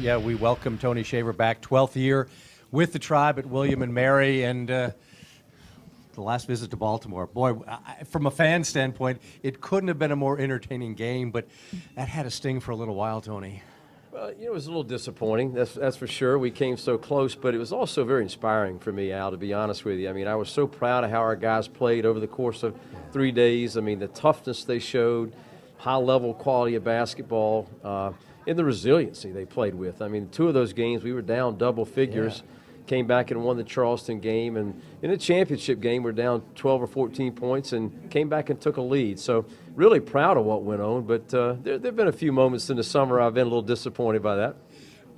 Yeah, we welcome Tony Shaver back, 12th year with the Tribe at William and Mary, and the last visit to Baltimore. Boy, from a fan standpoint, it couldn't have been a more entertaining game, but that had a sting for a little while, Tony. Well, it was a little disappointing, that's for sure. We came so close, but it was also very inspiring for me, Al, to be honest with you. I mean, I was so proud of how our guys played over the course of 3 days. I mean, the toughness they showed, high-level quality of basketball, and the resiliency they played with. I mean, 2 of those games, we were down double figures, came back and won the Charleston game, and in the championship game, we're down 12 or 14 points and came back and took a lead. So really proud of what went on, but there have been a few moments in the summer I've been a little disappointed by that.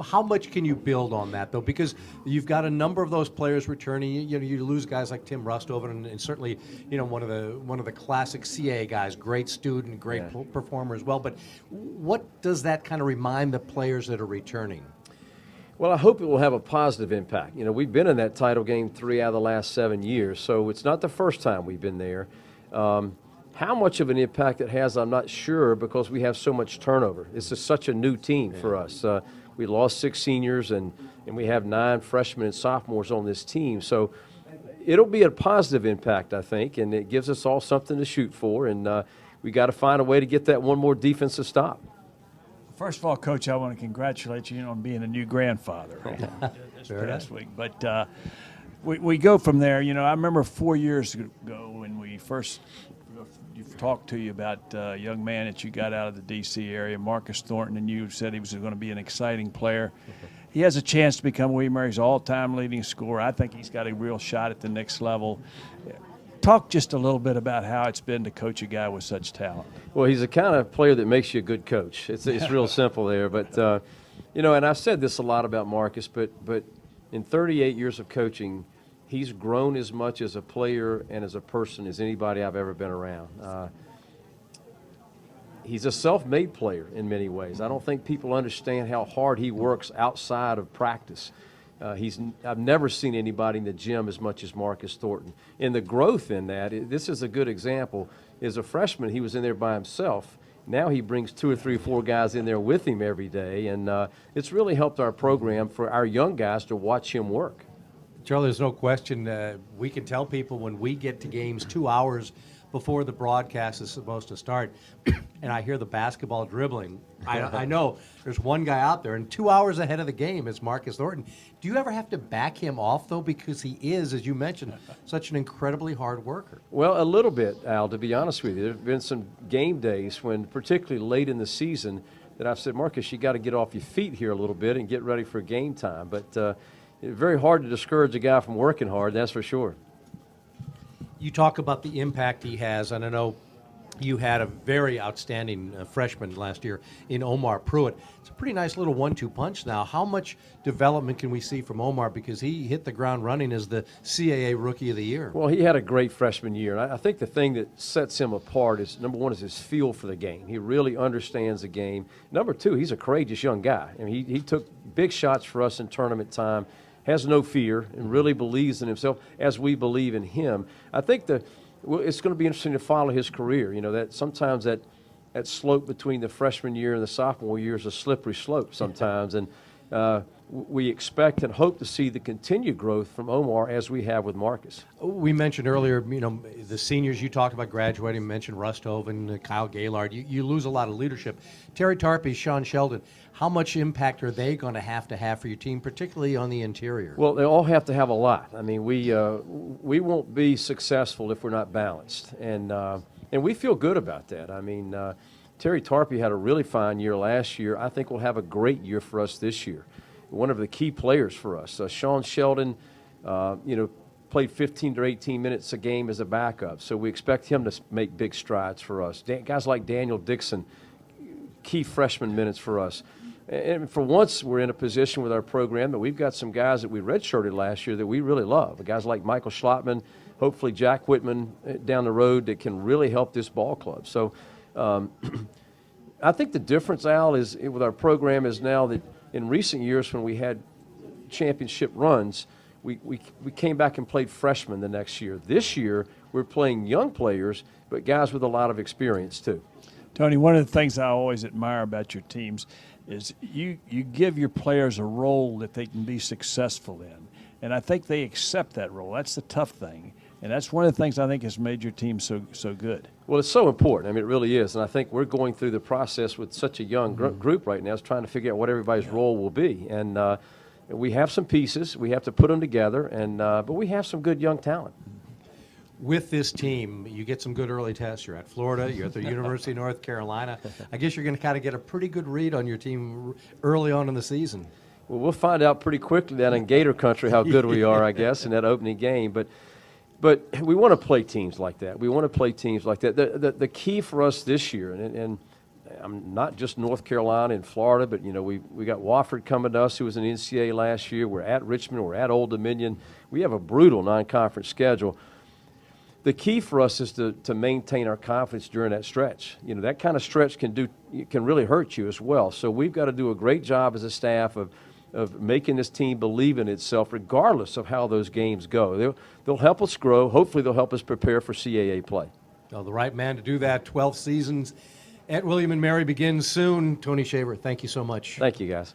How much can you build on that, though? Because you've got a number of those players returning. You lose guys like Tim Rustover, and certainly, one of the classic CAA guys, great student, great performer as well. But what does that kind of remind the players that are returning? Well, I hope it will have a positive impact. We've been in that title game 3 out of the last 7 years, so it's not the first time we've been there. How much of an impact it has, I'm not sure, because we have so much turnover. This is such a new team for us. We lost 6 seniors, and we have 9 freshmen and sophomores on this team. So it'll be a positive impact, I think, and it gives us all something to shoot for, and we got to find a way to get that one more defensive stop. First of all, Coach, I want to congratulate you on being a new grandfather this past week. But we go from there. I remember 4 years ago when we first talked to you about a young man that you got out of the D.C. area, Marcus Thornton, and you said he was going to be an exciting player. He has a chance to become William Mary's all-time leading scorer. I think he's got a real shot at the next level. Talk just a little bit about how it's been to coach a guy with such talent. Well, he's the kind of player that makes you a good coach. It's real simple there. But, and I've said this a lot about Marcus, but in 38 years of coaching, he's grown as much as a player and as a person as anybody I've ever been around. He's a self-made player in many ways. I don't think people understand how hard he works outside of practice. I've never seen anybody in the gym as much as Marcus Thornton. And the growth in that, this is a good example. As a freshman, he was in there by himself. Now he brings 2 or 3 or 4 guys in there with him every day, and it's really helped our program for our young guys to watch him work. Charlie, there's no question. We can tell people when we get to games 2 hours before the broadcast is supposed to start, and I hear the basketball dribbling, I know there's one guy out there, and 2 hours ahead of the game is Marcus Thornton. Do you ever have to back him off, though, because he is, as you mentioned, such an incredibly hard worker? Well, a little bit, Al, to be honest with you. There have been some game days when, particularly late in the season, that I've said, Marcus, you got to get off your feet here a little bit and get ready for game time. But it's very hard to discourage a guy from working hard, that's for sure. You talk about the impact he has, and I know you had a very outstanding freshman last year in Omar Pruitt. It's a pretty nice little 1-2 punch now. How much development can we see from Omar, because he hit the ground running as the CAA Rookie of the Year? Well, he had a great freshman year. I think the thing that sets him apart is, number one, is his feel for the game. He really understands the game. Number 2, he's a courageous young guy. I mean, he took big shots for us in tournament time, has no fear, and really believes in himself as we believe in him. I think it's going to be interesting to follow his career. That sometimes that slope between the freshman year and the sophomore year is a slippery slope sometimes, and we expect and hope to see the continued growth from Omar as we have with Marcus. We mentioned earlier, the seniors you talked about graduating, mentioned Rusthoven, Kyle Gaylord. You lose a lot of leadership. Terry Tarpe, Sean Sheldon, how much impact are they going to have for your team, particularly on the interior? Well, they all have to have a lot. I mean, we won't be successful if we're not balanced, and we feel good about that. I mean, Terry Tarpe had a really fine year last year. I think we'll have a great year for us this year. One of the key players for us. Sean Sheldon, played 15 to 18 minutes a game as a backup, so we expect him to make big strides for us. Guys like Daniel Dixon, key freshman minutes for us. And for once, we're in a position with our program that we've got some guys that we redshirted last year that we really love. Guys like Michael Schlottman, hopefully Jack Whitman down the road that can really help this ball club. So I think the difference, Al, is with our program is now that in recent years when we had championship runs, we came back and played freshmen the next year. This year, we're playing young players, but guys with a lot of experience too. Tony, one of the things I always admire about your teams is you give your players a role that they can be successful in. And I think they accept that role. That's the tough thing. And that's one of the things I think has made your team so good. Well, it's so important. I mean, it really is. And I think we're going through the process with such a young group right now, is trying to figure out what everybody's role will be. And we have some pieces. We have to put them together. And but we have some good young talent. With this team, you get some good early tests. You're at Florida, you're at the University of North Carolina. I guess you're going to kind of get a pretty good read on your team early on in the season. Well, we'll find out pretty quickly down in Gator Country how good we are, I guess, in that opening game. But we want to play teams like that. We want to play teams like that. The key for us this year, and I'm not just North Carolina and Florida, but we got Wofford coming to us, who was in the NCAA last year. We're at Richmond. We're at Old Dominion. We have a brutal non-conference schedule. The key for us is to maintain our confidence during that stretch. That kind of stretch can really hurt you as well. So we've got to do a great job as a staff of making this team believe in itself, regardless of how those games go. They'll help us grow. Hopefully, they'll help us prepare for CAA play. Well, the right man to do that. 12 seasons at William & Mary begins soon. Tony Shaver, thank you so much. Thank you, guys.